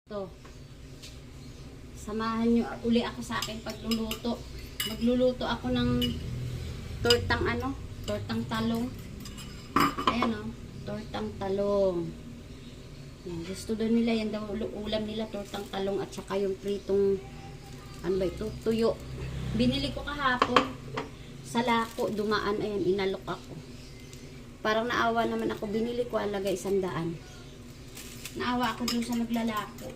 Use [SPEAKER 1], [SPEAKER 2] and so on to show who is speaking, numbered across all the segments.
[SPEAKER 1] To, samahan nyo uli ako sa aking pagluluto. Magluluto ako ng tortang talong. Ayan o, tortang talong. Yan, gusto doon nila, yan daw ulam nila, tortang talong at saka yung pritong, ano ba ito, tuyo. Binili ko kahapon sa Lako, dumaan, ayan, inalok ako. Parang naawa naman ako, binili ko alaga 100. Naawa ako dun sa naglalako.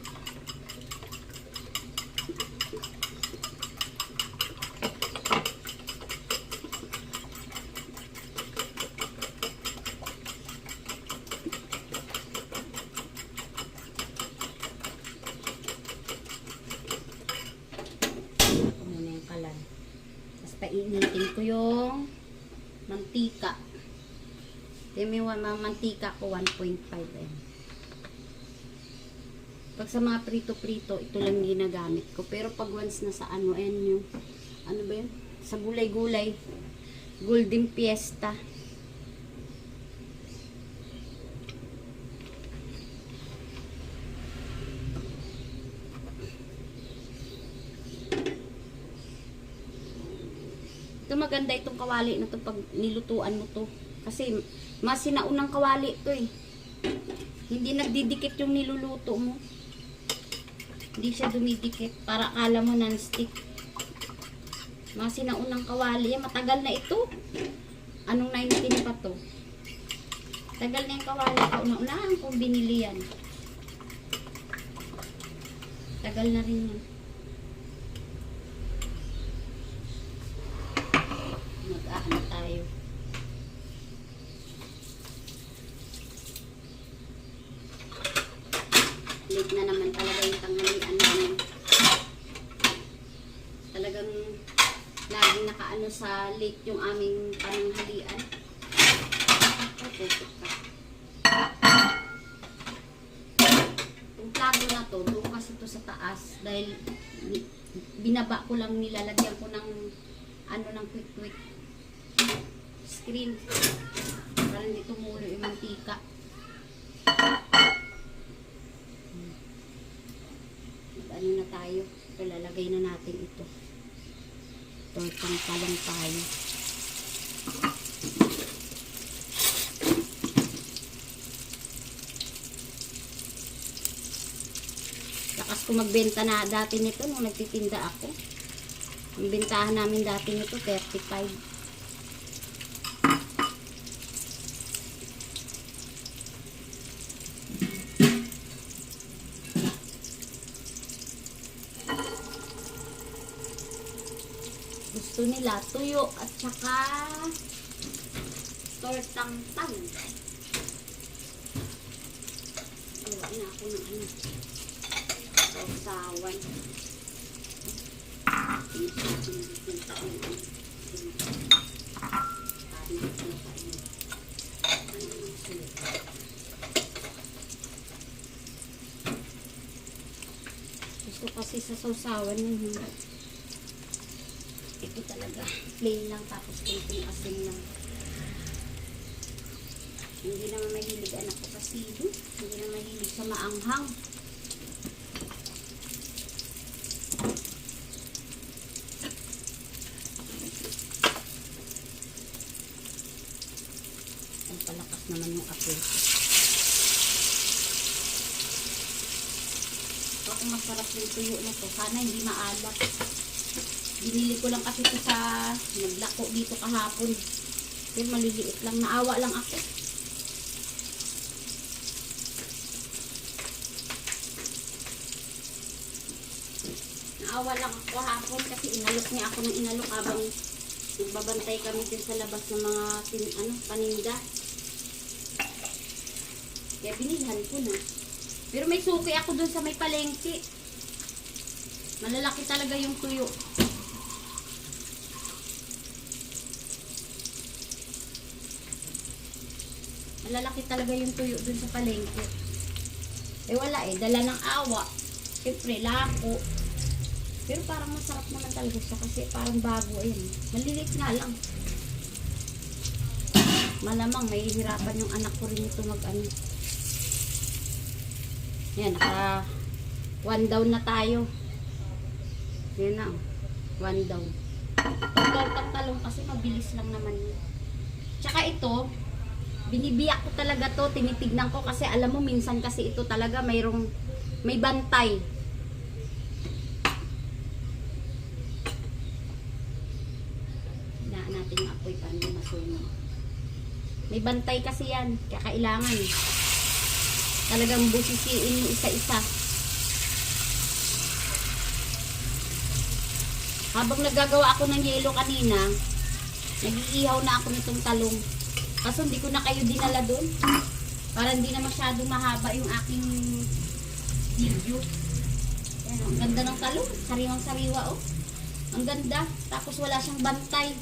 [SPEAKER 1] Ito muna yung kalan. Tapos painitin ko yung mantika. Yung mantika ko 1.5 Pag sa mga prito-prito, ito lang ginagamit ko. Pero pag once na sa ayan yung, ano ba yun? Sa gulay-gulay. Golden Fiesta. Ito maganda itong kawali na to pag nilutuan mo to. Kasi mas sinaunang kawali to eh. Hindi nagdidikit yung niluluto mo. Hindi siya dumidikit. Para akala mo non-stick. Mga sinaunang kawali. Matagal na ito. Anong 19 pa to? Tagal na yung kawali. Kauna-unahan kung binili yan. Tagal na rin yan. Mag-aano tayo. Late na naman talaga yung tanghalian namin. Talagang laging nakaano sa late yung aming pananghalian. Tutok ka. Yung plato na to, doon kasi to sa taas dahil binaba ko lang, nilalagyan ko ng ano ng quick screen para hindi tumulo yung mantika. Ano na tayo, lalagay na natin ito. Tortang talong tayo. Lakas ko magbenta na dati nito nung nagtitinda ako. Ang bentahan namin dati nito 35. Gusto nila tuyo at saka tortang talong. Gawa na ako ng ano, sausawan. Gusto kasi sa sausawan yun. Ito talaga, plain lang tapos kunting asin lang. Hindi naman mahilig anak ko kasi hindi naman mahilig sa maanghang. Ang palakas naman yung apoy. Ako masarap yung tuyo na to. Sana hindi maalat. Binili ko lang kasi ito sa naglako dito kahapon. Pero maliliit lang. Naawa lang ako. Naawa lang ako kahapon kasi inalok niya ako ng inalok habang nagbabantay kami din sa labas ng mga paninda. Kaya binilhan ko na. Pero may suki ako dun sa may palengke. Malalaki talaga yung tuyo. Malalaki talaga yung tuyo dun sa palengke. Eh wala eh, dala ng awa. Siyempre, Lako. Pero parang masarap naman talaga siya kasi parang bago. Ayan, maliliit nga lang. Malamang may hirapan yung anak ko rin ito mag-ano. Yan, 1 down na tayo. Yan na. 1 down. Tortang talong kasi mabilis lang naman yun. Tsaka ito, binibiyak ko talaga to, tinitignan ko kasi alam mo minsan kasi ito talaga may bantay. Hinaan natin yung apoy para hindi masunog. May bantay kasi yan, kaya kailangan talagang busisiin mo isa-isa. Habang naggagawa ako ng yelo kanina, nag-iihaw na ako nitong talong. Kaso hindi ko na kayo dinala doon. Para hindi na masyadong mahaba yung aking video. Ayan, ang ganda ng talong. Sariwang-sariwa, oh. Ang ganda. Tapos wala siyang bantay.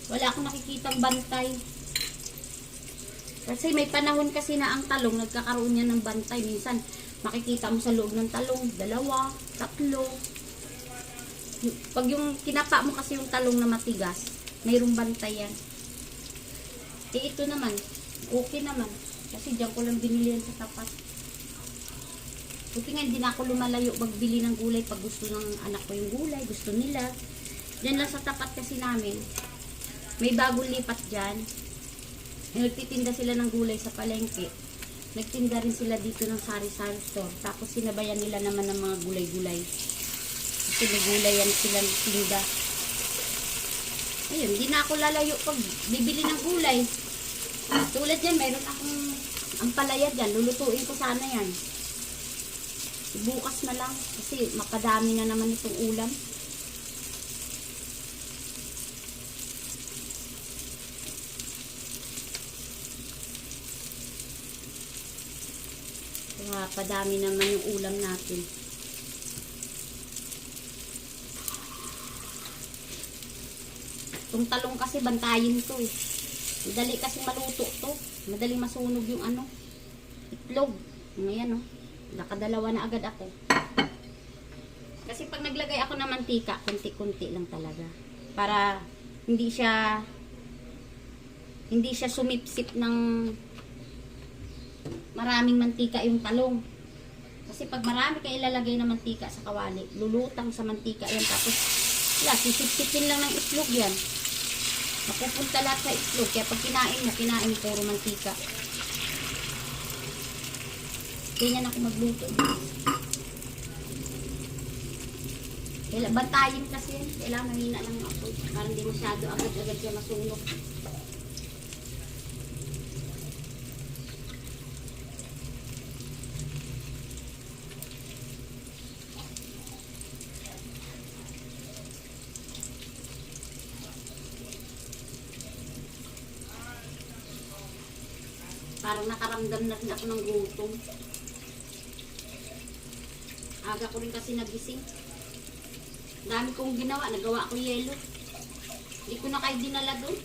[SPEAKER 1] Wala akong nakikitang bantay. Kasi may panahon kasi na ang talong, nagkakaroon niya ng bantay. Minsan, makikita mo sa loob ng talong, 2, 3. Pag yung kinapa mo kasi yung talong na matigas, mayroong bantay yan. Eh ito naman, okay naman. Kasi diyan ko lang binili yan sa tapat. Buti nga hindi na ako lumalayo magbili ng gulay pag gusto ng anak ko yung gulay, gusto nila. Diyan lang sa tapat kasi namin. May bagong lipat dyan. Nagtitinda sila ng gulay sa palengke. Nagtinda rin sila dito ng sari-sari store. Tapos sinabayan nila naman ng mga gulay-gulay. Kasi may gulay yan silang tinda. Ayun, hindi na ako lalayo pag bibili ng gulay. Tulad yan, mayroon akong ampalaya dyan. Lulutuin ko sana yan. Bukas na lang. Kasi mapadami na naman itong ulam. Mapadami naman yung ulam natin. Itong talong kasi bantayin to eh. Madali kasi maluto to. Madali masunog yung ano, itlog. Ngayon oh. Nakadalawa na agad ako. Kasi pag naglagay ako ng mantika, kunti-kunti lang talaga. Para hindi siya sumipsip ng maraming mantika yung talong. Kasi pag marami kayo ilalagay na mantika sa kawali, lulutang sa mantika yan. Tapos sisip-sipin lang ng itlog yan. Mapupunta lahat sa itlog. Kaya pag kinain puro mantika. Ganyan ako magluto. Bantayin kasi yan. Kailangan mahina lang ako. Para hindi masyado agad-agad siya masunog. Parang nakaramdam na rin ako ng gutom. Aga ko rin kasi nagising. Dami kong ginawa. Nagawa ko yelo. Hindi ko na kayo dinala doon.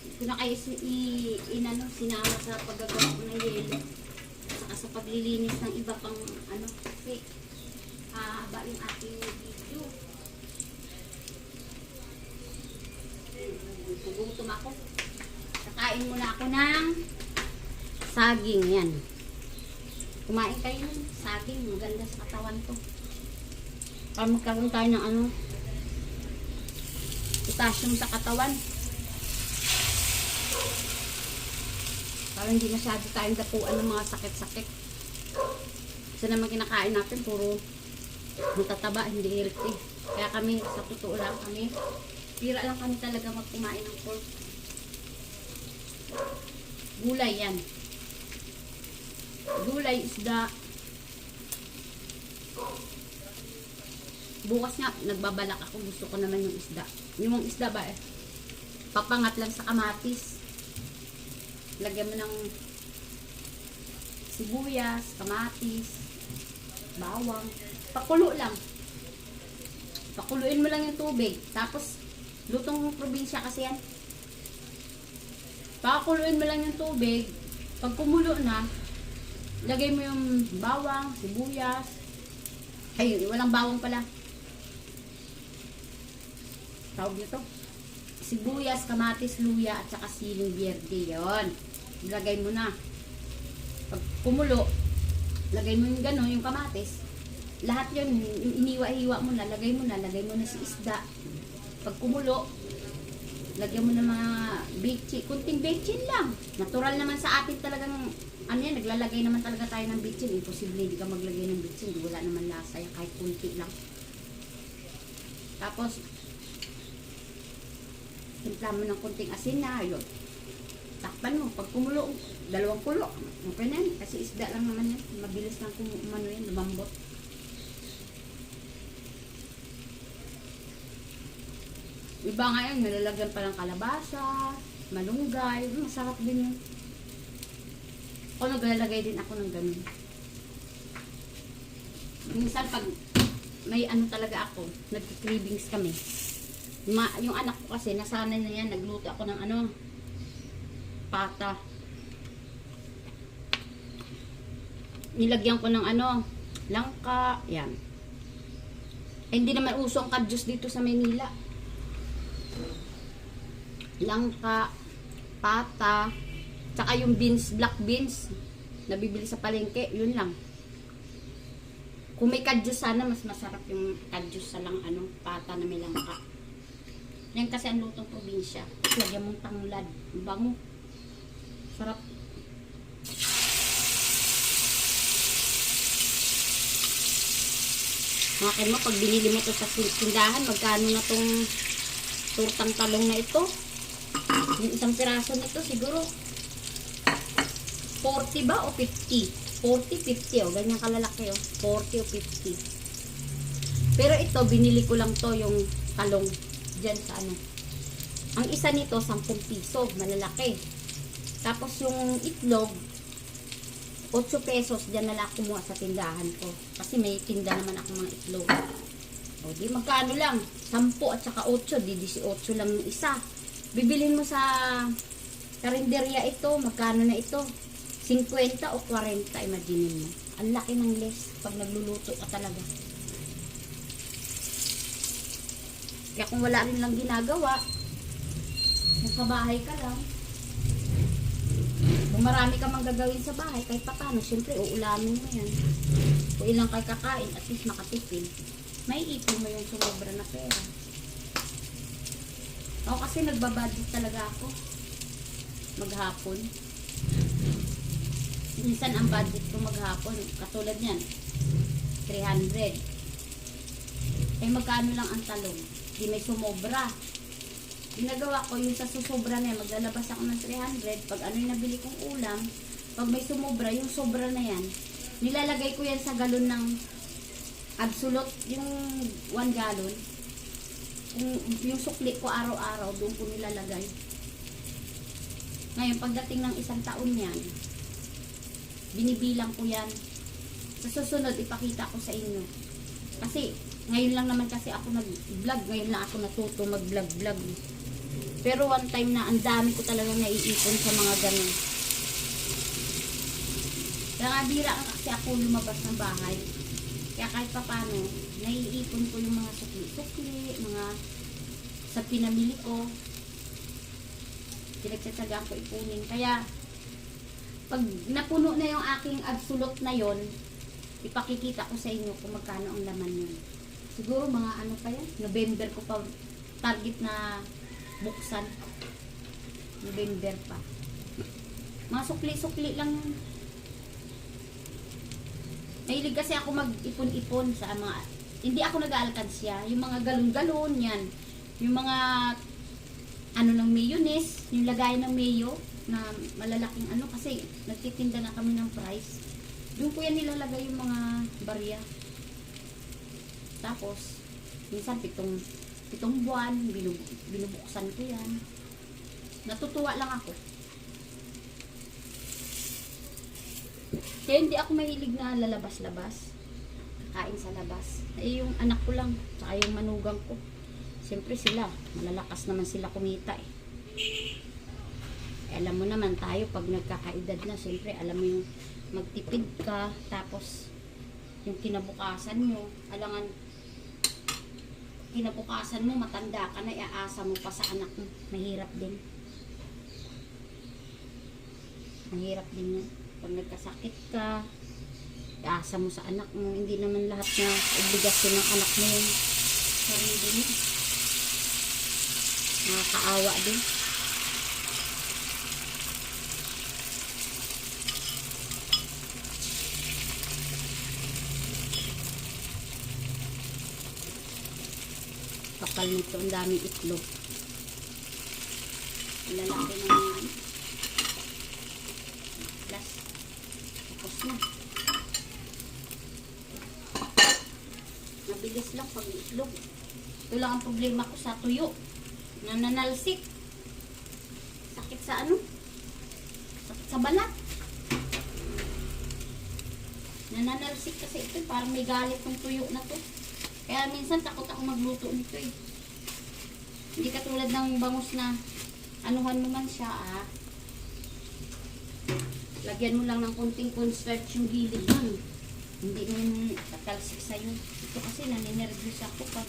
[SPEAKER 1] Hindi ko na kayo sinama sa paggagawa ko ng yelo. Saka sa paglilinis ng iba pang ano. Kasi haba yung aking video. Gugutom ako. Kain muna ako ng saging yan. Kumain kayo ng saging. Maganda sa katawan ko. Para magkaroon tayo ng ano, potassium sa katawan. Para hindi masyado tayong dapuan ng mga sakit-sakit. Kasi naman kinakain natin puro matataba, hindi healthy. Kaya kami, sa totoo lang kami, pira lang kami talaga magkumain ng pork. Gulay yan. Gulay, isda. Bukas nga, nagbabalak ako. Gusto ko naman yung isda. Yung isda ba eh? Papangat lang sa kamatis. Lagyan mo ng sibuyas, kamatis, bawang. Pakulo lang. Pakuluin mo lang yung tubig. Tapos, lutong probinsya kasi yan. Pakuluin mo lang yung tubig. Pag kumulo na, lagay mo yung bawang, sibuyas. Ay, walang bawang pala. Tawag nito. Sibuyas, kamatis, luya, at saka siling berde. Yun. Lagay mo na. Pag kumulo, lagay mo yung gano'n, yung kamatis. lahat yun, iniwa-hiwa mo na, lagay mo na si isda. Pag kumulo, lagyan mo na mga bitchin, kunting bitchin lang. Natural naman sa atin talagang, ano yan, naglalagay naman talaga tayo ng bitchin. Imposible, hindi ka maglagay ng bitchin, wala naman lasa yan, kahit kunti lang. Tapos, timpla mo ng kunting asin na, yun. Takpan mo, pag kumulo, 2 kulo, okay na yan, kasi isda lang naman yan, mabilis lang kumano yan, lumambot. Iba nga yun, nilalagyan pa ng kalabasa, malunggay, masarap din yun. O naglalagay din ako ng ganun. Minsan pag may ano talaga ako, nag-cravings kami. Yung anak ko kasi, nasanay na yan, nagluto ako ng ano, pata. Nilagyan ko ng ano, langka, yan. Eh, hindi naman uso ang kadyos dito sa Maynila. Langka, pata, tsaka yung beans, black beans, nabibili sa palengke, yun lang. Kung may kadyos sana, mas masarap yung kadyos sa lang, ano, pata na may langka. Yan kasi ang lutong probinsya. Lagyan mong tanglad, bango. Sarap. Makin mo, pag binili mo to sa tindahan, magkano na tong tortang talong na ito? Yung isang piraso nito siguro 40 ba o 50? 40, 50 o, ganyan kalalaki o. 40 o 50. Pero ito, binili ko lang to yung talong dyan sa ano. Ang isa nito, 10 piso, malalaki. Tapos yung itlog, 8 pesos, dyan na lang kumuha sa tindahan ko. Kasi may tinda naman ako mga itlog. O di magkano lang? 10 at saka 8, di 18 lang yung isa. Bibilhin mo sa karinderya ito, magkano na ito? 50 o 40, imagine mo. Ang laki ng less pag nagluluto ka talaga. Kaya kung wala rin lang ginagawa, nasa bahay ka lang, kung marami ka mang gagawin sa bahay, kahit paano, syempre uulamin mo yan. Kung ilang kay kakain, at least makatipid. May ipon mo yung sumobra na pera. Ako kasi nagbabudget talaga ako. Maghapon. Minsan ang budget ko maghapon, katulad yan, 300. Eh magkano lang ang talong? Di may sumobra. Ginagawa ko yung sa susobra na yan, maglalabas ako ng 300. Pag ano yung nabili kong ulam, pag may sumobra, yung sobra na yan, nilalagay ko yan sa galon ng Absolute, yung 1 gallon. Yung sukli ko araw-araw, doon ko nilalagay. Ngayon, pagdating ng 1 taon yan, binibilang ko yan. Sa susunod, ipakita ko sa inyo. Kasi, ngayon lang naman kasi ako nag-vlog. Ngayon lang ako natuto mag-vlog-vlog. Pero one time na, ang dami ko talaga naiipon sa mga ganun. Kaya nga, bira kasi ako lumabas ng bahay. Kaya kahit pa paano, naiipon ko yung mga sukli-sukli, mga sa pinamili ko. Pinagtsatsagaan ko ipunin. Kaya, pag napuno na yung aking absolute na yon, ipakikita ko sa inyo kung magkano ang laman yun. Siguro mga ano pa yan, November ko pa target na buksan. November pa. Mga sukli-sukli lang yun. Mahilig kasi ako mag-ipon-ipon sa mga, hindi ako nag-aalkansya. Yung mga galon-galon, yan. Yung mga, ano ng mayonnaise, yung lagay ng mayo, na malalaking ano, kasi nagtitinda na kami ng price. Doon ko yan nilalagay yung mga barya. Tapos, minsan pitong buwan, binubuksan ko yan. Natutuwa lang ako. Kaya hindi ako mahilig na lalabas-labas. Kain sa labas. Eh, yung anak ko lang, saka yung manugang ko. Siyempre sila, malalakas naman sila kumita eh. Alam mo naman tayo, pag nagkakaedad na, siyempre, alam mo yung magtipid ka, tapos yung kinabukasan mo, alangan, kinabukasan mo, matanda ka na, iaasa mo pa sa anak mo. Mahirap din. Mahirap din yan. Pag nagkasakit ka, iasa mo sa anak mo. Hindi naman lahat na obligasyon ng anak mo yung sarili mo. Nakakaawa din. Kapal nito, ang daming itlog. Lalaki na naman. Plus, tapos na. Mabilis lang pag itlog. Ito lang ang problema ko sa tuyo. Nananalsik. Sakit sa ano? Sakit sa balat. Nananalsik kasi ito. Parang may galit ng tuyo na to. Kaya minsan takot ako magluto nito eh. Hindi katulad ng bangus na anuhan mo man siya lagyan mo lang ng konting cornstarch yung gilid nun. Hindi mo tatalsik sa'yo. Ito kasi naninervous ako pag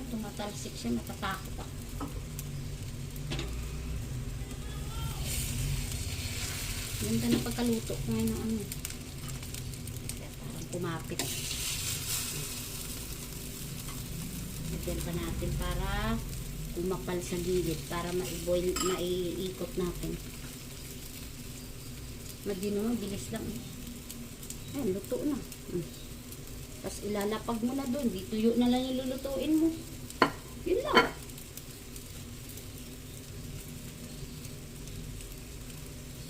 [SPEAKER 1] tumatalsik siya, natatakot ako. Ganda na pagkaluto ko ngayon ng kaya parang kumapit. Lagyan pa natin para kumapal sa gilid, para maiboil, maiikot natin. Madi naman, bilis lang. Ayan, luto na. Tapos ilalapag mo na doon. Di tuyo na lang yung lulutuin mo. Yun lang.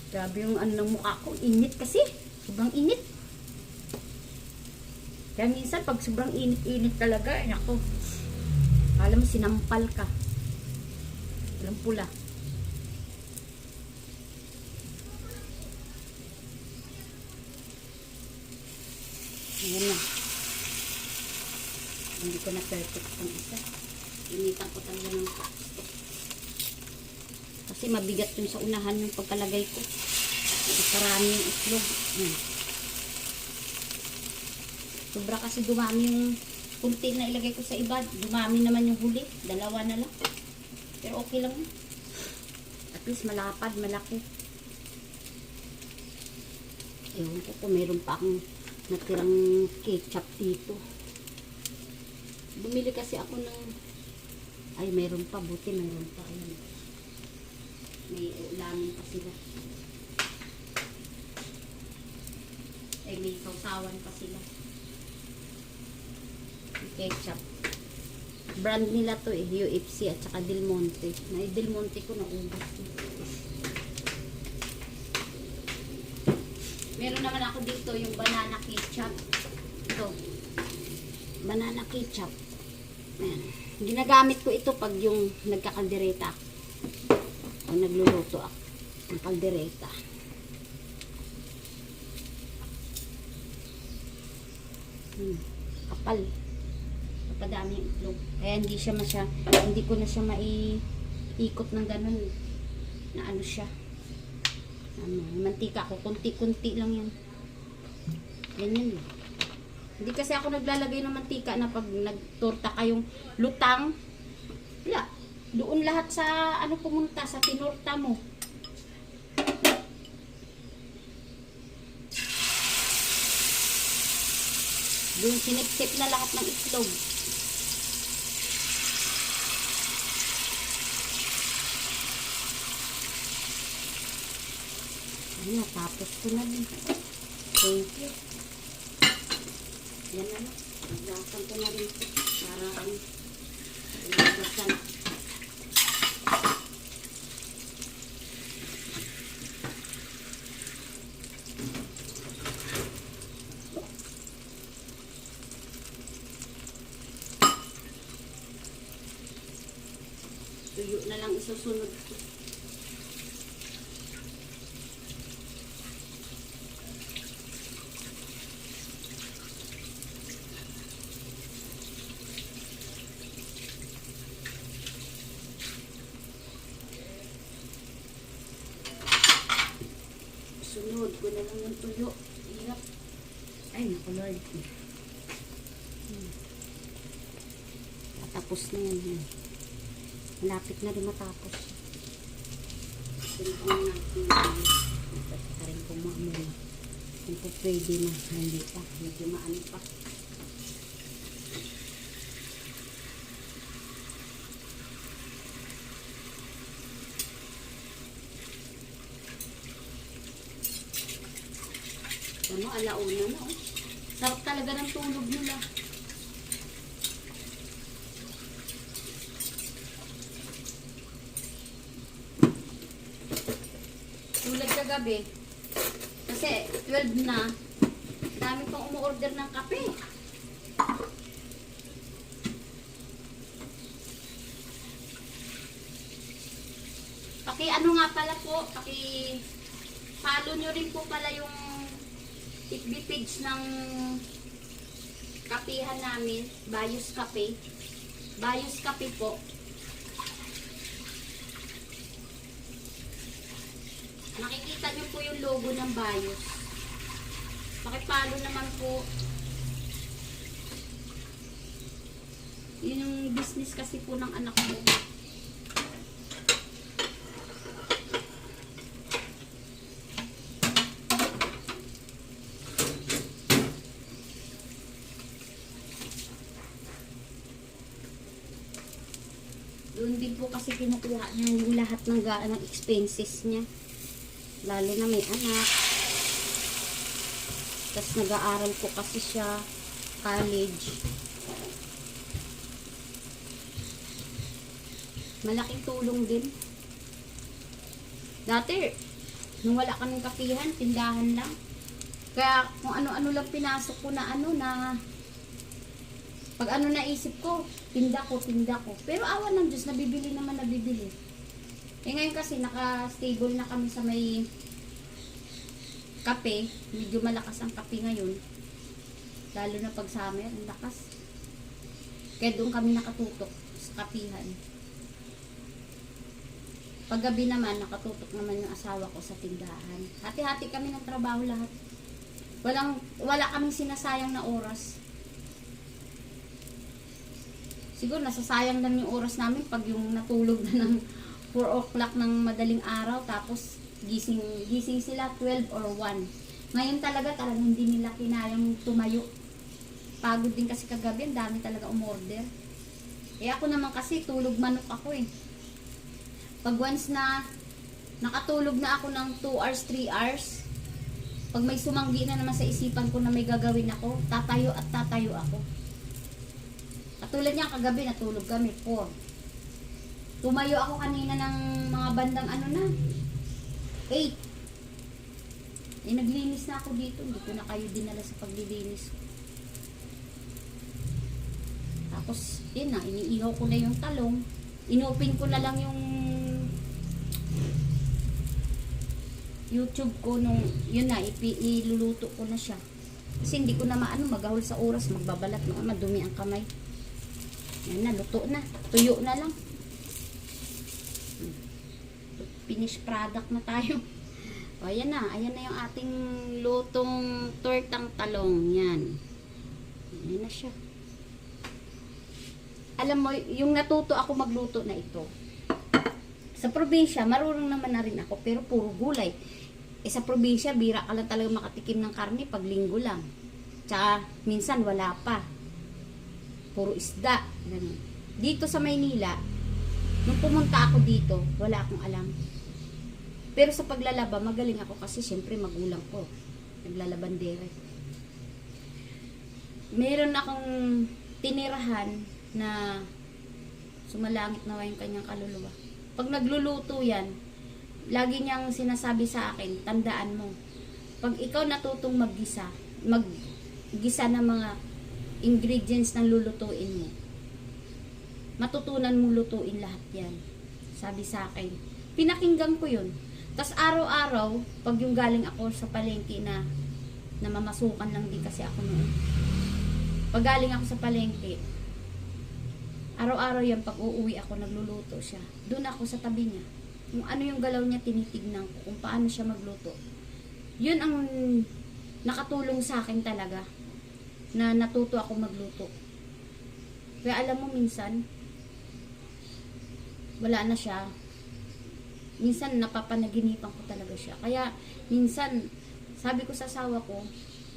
[SPEAKER 1] Grabe yung ng mukha ko. Init kasi. Sobrang init. Kaya minsan pag sobrang init-init talaga, ako, alam mo, sinampal ka. Walang pula. Ayan na. Hindi ko na perfect ang isa. Initan ko talaga ng plastic. Kasi mabigat yung sa unahan yung pagkalagay ko. Karami yung itlog. Sobra kasi dumami yung kunti na ilagay ko sa iba. Dumami naman yung huli. Dalawa na lang. Pero okay lang. At least malapad, malaki. Ewan ko kung meron pa akong natirang ketchup dito. Bumili kasi ako ng meron pa, buti meron pa. Ayan. May ulamin pa sila. May sausawan pa sila. Ketchup. Brand nila to UFC at saka Del Monte. Del Monte ko naubos. Meron naman ako dito yung banana ketchup. Ito. Banana ketchup. Ayan. Ginagamit ko ito pag yung nagkakaldereta. O nagluluto ako ng kaldereta. Kapal. Padami yung itlog. Kaya hindi ko na siya maiikot ng ganun. Na ano siya. Mantika ko. Kunti-kunti lang yan. Ganyan. Hindi kasi ako naglalagay ng mantika na pag nagtorta kayong lutang. Wala. Doon lahat sa pumunta sa tinorta mo. Doon sinip-sip na lahat ng itlog. Ayan, tapos ko na din. Thank you. Yan na lang. Naglasan ko na rin. Para naglasan. Tuyo na lang isusunod ko. Sunod ko na lang yung tuyo. Hirap. Ay, naku Lord. Tapos na yan. Malapit na rin matapos. Sinubukan natin. Tapos ka rin kumamula. Kung po pwede na, hindi pa, medyo maano pa. Ano, alauna na oh. Sarap talaga ng tulog nila. Tulad kagabi, kasi 12 na, dami pang umu-order ng kape. Ano nga pala po, follow nyo rin po pala yung FB page ng kapihan namin, Bayos Kape. Bayos Kape po. Nakikita nyo po yung logo ng Bayos. Pakipollow naman po. Yun yung business kasi po ng anak ko. Doon din po kasi kinukuha niya yung lahat ng expenses niya. Lalo na may anak. Tapos nag-aaral po kasi siya. College. Malaking tulong din. Dati, nung wala kaming kapihan, tindahan lang. Kaya kung ano-ano lang pinasok ko na pag naisip ko, tinda ko. Pero awan ng Diyos, nabibili. Eh ngayon kasi naka-stable na kami sa may kape. Medyo malakas ang kape ngayon. Lalo na pag summer, ang lakas. Kaya doon kami nakatutok sa kapihan. Pag gabi naman, nakatutok naman yung asawa ko sa tindahan. Hati-hati kami ng trabaho lahat. Wala kaming sinasayang na oras. Siguro nasasayang lang yung oras namin pag yung natulog na ng 4 o'clock ng madaling araw, tapos gising sila 12 or 1. Ngayon talagang hindi nila kinayang tumayo. Pagod din kasi kagabi, ang dami talaga umorder. Eh ako naman kasi tulog manok ako eh. Pag once na nakatulog na ako ng 2 hours, 3 hours, pag may sumanggi na naman sa isipan ko na may gagawin ako, tatayo ako. Katulad niya kagabi, natulog kami 4. Tumayo ako kanina ng mga bandang 8. Eh naglinis na ako dito, hindi ko na kayo dinala sa paglilinis. Tapos, yun na, iniihaw ko na yung talong. Inopen ko na lang yung YouTube ko nung, yun na, iluluto ko na siya. Kasi hindi ko na magahol sa oras, magbabalat na, madumi ang kamay. Yan na, luto na. Tuyo na lang. Finished product na tayo. O, ayan na. Ayan na yung ating lutong tortang talong. Yan. Ayan na siya. Alam mo, yung natuto ako magluto na ito. Sa probinsya, marunong naman na rin ako, pero puro gulay. Eh, sa probinsya, bira ka lang talaga makatikim ng karne pag linggo lang. Tsaka, minsan wala pa. Puro isda. Ganun. Dito sa Maynila, nung pumunta ako dito, wala akong alam. Pero sa paglalaba, magaling ako kasi syempre magulang ko. Naglalabandere. Meron akong tinirahan na sumalangit na yung kanyang kaluluwa. Pag nagluluto yan, lagi niyang sinasabi sa akin, tandaan mo, pag ikaw natutong maggisa ng mga ingredients ng lulutuin mo, matutunan mong lutuin lahat yan. Sabi sa akin. Pinakinggan ko yun. Tapos araw-araw, pag yung galing ako sa palengke na mamasukan lang din kasi ako noon. Pag galing ako sa palengke, araw-araw yan, pag uuwi ako, nagluluto siya. Doon ako sa tabi niya. Kung ano yung galaw niya, tinitignan ko. Kung paano siya magluto. Yun ang nakatulong sa akin talaga. Na natuto ako magluto. Kaya alam mo, minsan, wala na siya. Minsan, napapanaginipan ko talaga siya. Kaya, minsan, Sabi ko sa asawa ko,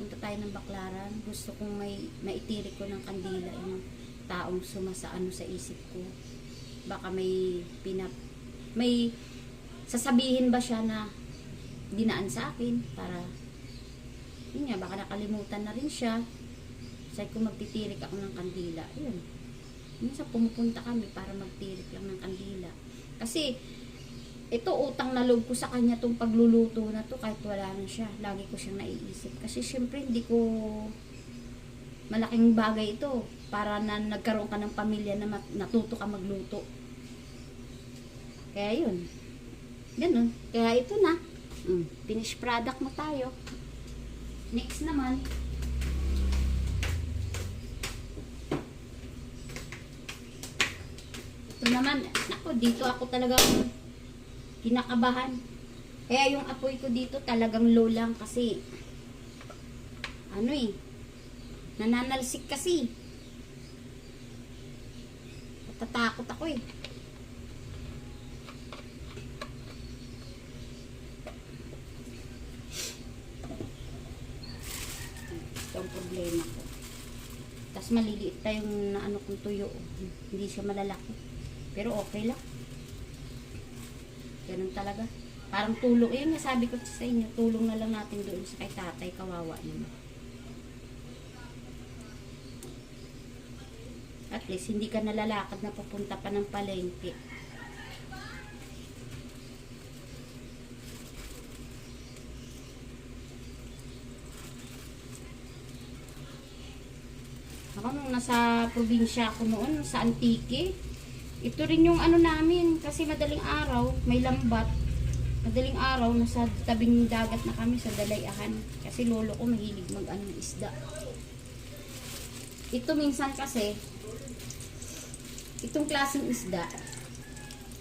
[SPEAKER 1] punta tayo ng Baclaran. Gusto kong maitirik ko ng kandila yung taong sumasaano sa isip ko. Baka may sasabihin ba siya na dinaan sa akin para yun nga, baka nakalimutan na rin siya. Sabi ko magtitirik ako ng kandila. Yun. Minsan pumupunta kami para magtirik lang ng kandila. Kasi ito utang na loob ko sa kanya tong pagluluto na to kahit wala na siya. Lagi ko siyang naiisip. Kasi syempre hindi ko malaking bagay ito para na nagkaroon ka ng pamilya na natuto ka magluto. Kaya yun. Ganun. Kaya ito na. Finished product na tayo. Next naman. Ito naman. Ako, dito ako talagang kinakabahan. Kaya yung apoy ko dito talagang low lang kasi nananalsik kasi. Natatakot ako eh. Ito ang problema ko. Tapos maliliit pa yung naano kong tuyo. Hindi siya malalaki. Pero okay lang. Ganun talaga. Parang tulong. Yun nga sabi ko sa inyo, tulong na lang natin doon sa kay tatay, kawawa naman. At least, hindi ka nalalakad na pupunta pa ng palengke. Ako nung nasa probinsya ako noon, sa Antique, ito rin yung ano namin, kasi madaling araw, may lambat. Madaling araw, nasa tabing dagat na kami sa Dalayahan. Kasi lolo ko mahilig mag-ano ng isda. Ito minsan kasi, itong klaseng isda,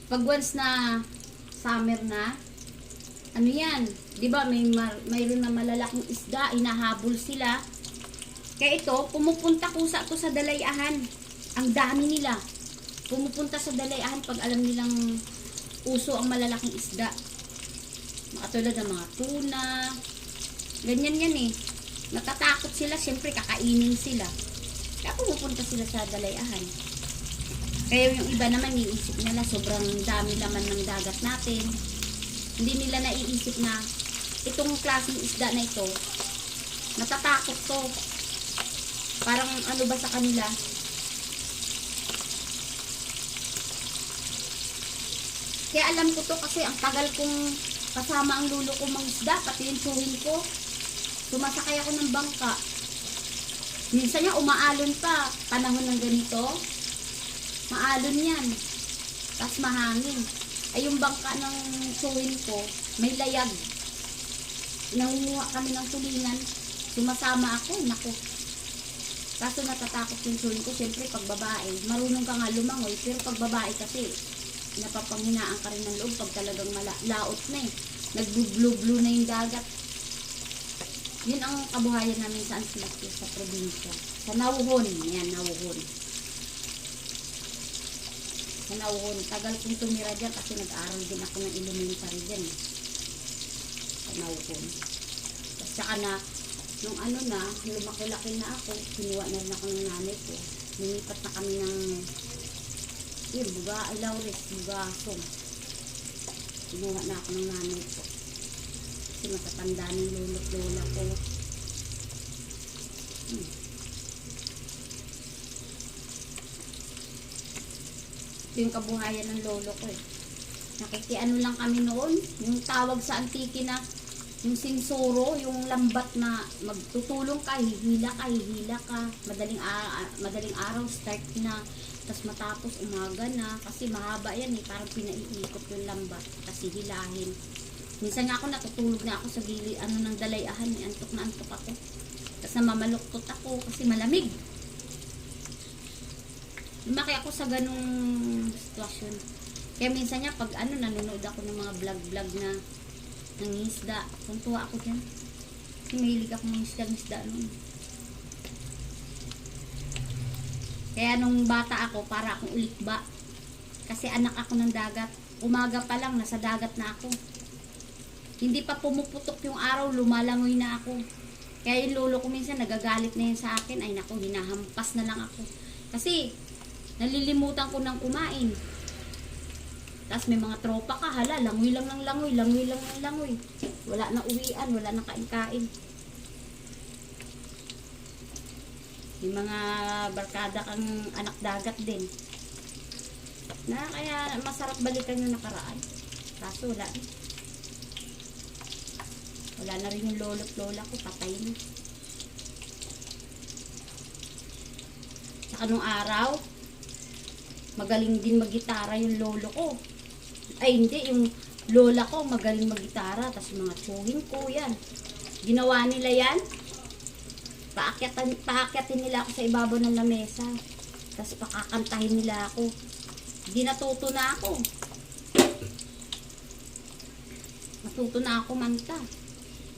[SPEAKER 1] pag once na summer na, ano yan, di ba mayroon na malalaking isda, inahabol sila. Kaya ito, pumupunta kusa to sa Dalayahan. Ang dami nila. Pumupunta sa Dalayahan pag alam nilang uso ang malalaking isda. Makatulad ng mga tuna. Ganyan yan eh. Natatakot sila, siyempre kakainin sila. Kaya pumupunta sila sa Dalayahan. Kaya yung iba naman iisip nila sobrang dami laman ng dagat natin. Hindi nila naiisip na itong klaseng isda na ito, natatakot to. Parang ano ba sa kanila? Kaya alam ko to kasi ang tagal kong kasama ang lulo ko mangisda, pati yung tsuhin ko. Sumasakay ako ng bangka. Minsan nga umaalon pa, panahon ng ganito. Maalon yan. Tapos mahangin. Ay yung bangka ng tsuhin ko, may layag. Nangunguha kami ng tulingan. Sumasama ako, naku. Kaso natatakot yung tsuhin ko, siyempre pag babae, marunong ka nga lumangoy, pero pag babae kasi, napapanghinaan ka rin ng loob pag talagang laot na eh. Nag-blue-blue na yung dagat. Yun ang kabuhayan namin sa Antique, sa probinsya. Sa Nauhon. Yan, Nauhon. Sa Nauhon. Tagal kong tumira dyan kasi nag-aaral din ako ng elementary dyan. Sa Nauhon. Tapos saka na, nung ano na, lumaki-laki na ako, kinuha na rin ako ng nanay ko. Nilipat na kami ng Laures, Bugasong. Kinuha na ako ng nanay ko. Kasi matatanda ng lolo't lola ko. Ito yung kabuhayan ng lolo ko eh. Nakikiano lang kami noon. Yung tawag sa Antique na yung sinsuro, yung lambat na magtutulong ka, hihila ka. Madaling araw, start na. Tapos matapos umaga na. Kasi mahaba yan eh. Parang pinaiikot yung lambat. Kasi hilahin. Minsan nga ako natutulog na ako sa gili, ng Dalayahan. Antok na antok ako. Tapos namamaluktot ako kasi malamig. Lumaki ako sa ganung sitwasyon. Kaya minsan nga pag nanonood ako ng mga vlog na ng isda. Tuntua ako dyan. Kasi mahilig ako ng isda noon. Kaya nung bata ako, para akong ulikba. Kasi anak ako ng dagat. Umaga pa lang, nasa dagat na ako. Hindi pa pumuputok yung araw, lumalangoy na ako. Kaya yung lolo ko minsan nagagalit na yan sa akin. Ay naku, hinahampas na lang ako. Kasi, nalilimutan ko ng kumain. Tapos may mga tropa ka, hala, langoy lang ng langoy, langoy lang ng langoy. Wala na uwian, wala na kain-kain. Yung mga barkada kang anak dagat din. Na kaya masarap balikan yung nakaraan. Kaso wala na. Wala na rin yung lolo't lola ko, patay na. Saka nung araw, magaling din mag-gitara yung lolo ko. Ay hindi, yung lola ko magaling mag-gitara. Tapos mga tsuhin ko, yan. Ginawa nila yan. Paakyatin nila ako sa ibabaw ng lamesa. Tapos pakakantahin nila ako. Di natuto na ako. Natuto na ako manta.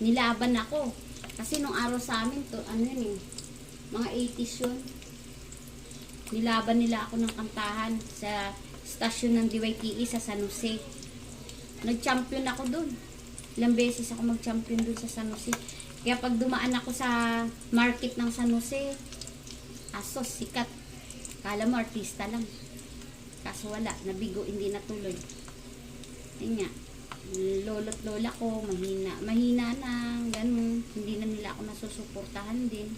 [SPEAKER 1] Nilaban ako. Kasi nung araw sa amin, to, ano yun eh, mga 80s yun. Nilaban nila ako ng kantahan sa stasyon ng DYTE sa San Jose. Nag-champion ako dun. Ilang beses ako mag-champion dun sa San Jose. Kaya pag dumaan ako sa market ng San Jose, asos, sikat. Kala mo artista lang. Kaso wala, nabigo, hindi natuloy. Ayun nga, lolo't lola ko, mahina na, ganun. Hindi na nila ako nasusuportahan din.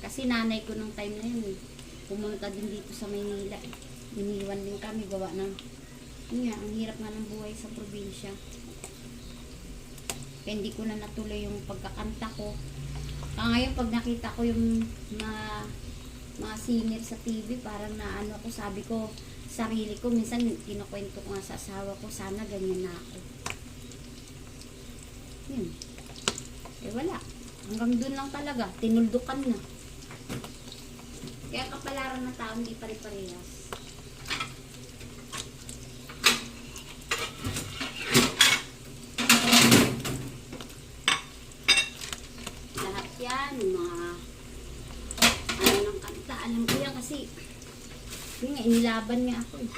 [SPEAKER 1] Kasi nanay ko nung time na yun, pumunta din dito sa Maynila. Iniwan din kami, gawa ng, yun nga, ang hirap nga ng buhay sa probinsya. Kaya hindi ko na natuloy yung pagkakanta ko. Ngayon, pag nakita ko yung mga singer sa TV, parang naano ako, sabi ko, sarili ko, minsan kinukwento ko nga sa asawa ko, sana ganyan na ako. Yun. Eh wala. Hanggang dun lang talaga. Tinuldukan na. Kaya kapalaran ng tao, hindi pare-parehas. Lahat yan, mga ano ng kanta. Alam ko yan kasi yun nga, inilaban nga ako eh.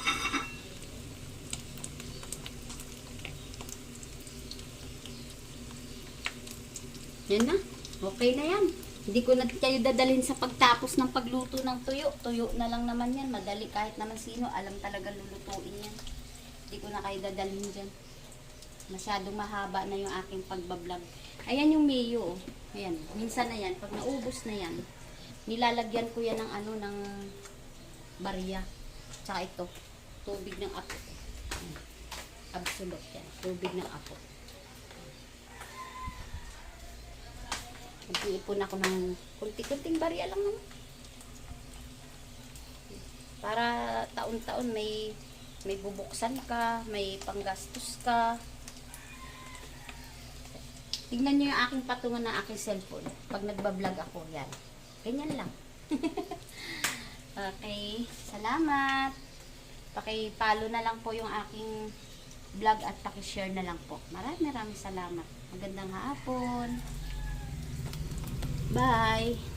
[SPEAKER 1] Yan na. Okay na yan. Hindi ko na kayo dadalhin sa pagtapos ng pagluto ng tuyo. Tuyo na lang naman yan. Madali kahit naman sino. Alam talaga lulutuin yan. Hindi ko na kayo dadalhin dyan. Masyadong mahaba na yung aking pagbablog. Ayan yung mayo. Oh. Ayan. Minsan na yan. Pag naubos na yan, nilalagyan ko yan ng ano, ng barya. Tsaka ito. Tubig ng apo. Absolute yan. Tubig ng apo. Nag-iipon ako ng kunti-kunting barya lang naman. Para taon-taon may bubuksan ka, may panggastos ka. Tignan nyo yung aking patungan ng aking cellphone. Pag nagbablog ako, yan. Ganyan lang. Okay, salamat. Paki-follow na lang po yung aking vlog at paki-share na lang po. Maraming salamat. Magandang hapon. Bye!